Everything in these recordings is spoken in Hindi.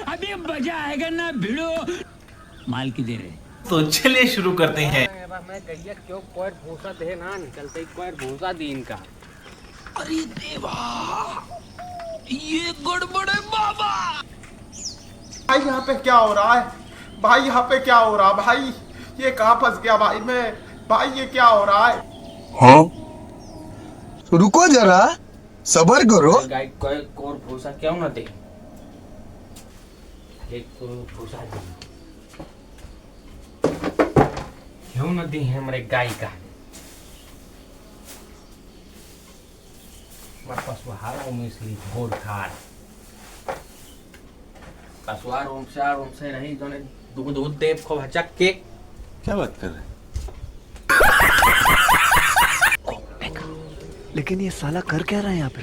अभी मजा आएगा ना भिड़ो माल की दे रहे। तो चलिए शुरू करते हैं। मैं गैया क्यों कोई भूसा दे ना निकलते ही कोई भूसा दी इनका। अरे देवा ये गड़बड़ है बाबा। भाई यहाँ पे क्या हो रहा है? भाई यहाँ पे क्या हो रहा है? भाई ये कहाँ फंस गया भाई मैं? भाई ये क्या हो रहा है? हाँ रुको जरा सबर करो। गाय कोई और भूसा क्यों ना दे? एक तो भूसा दे क्यों ना दी है हमारे गाय का। वापस वहां मिसली घोड़ खार कसवार ओम से नहीं जोने दूध देव को भचक के। क्या बात कर रहे हैं? लेकिन ये साला कर क्या रहा है यहाँ पे?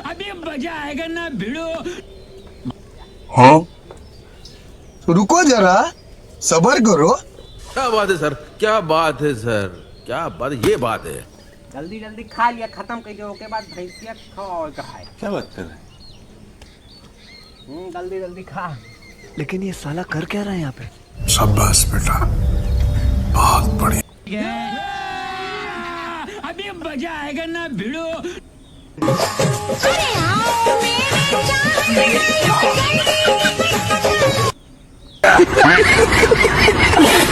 अभी मजा आएगा ना भिड़ो। हाँ रुको जरा सबर करो। क्या बात है सर, क्या बात है सर, क्या बात है, ये बात है। जल्दी जल्दी खा लिया खत्म कर दिया के बाद भैंसिया खाओ खाए। क्या बात कर रहे हैं? जल्दी जल्दी खा। लेकिन ये साला कर क्या रहा है यहाँ पे? शाबाश बेटा, बहुत बढ़िया। अभी मजा आएगा ना भिड़ो।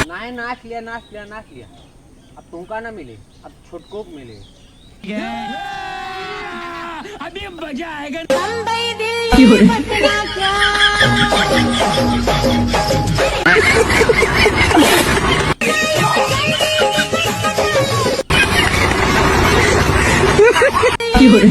नहीं नाच लिया। अब तुमका ना मिले, अब छुटको को मिले। अभी मजा आएगा। You're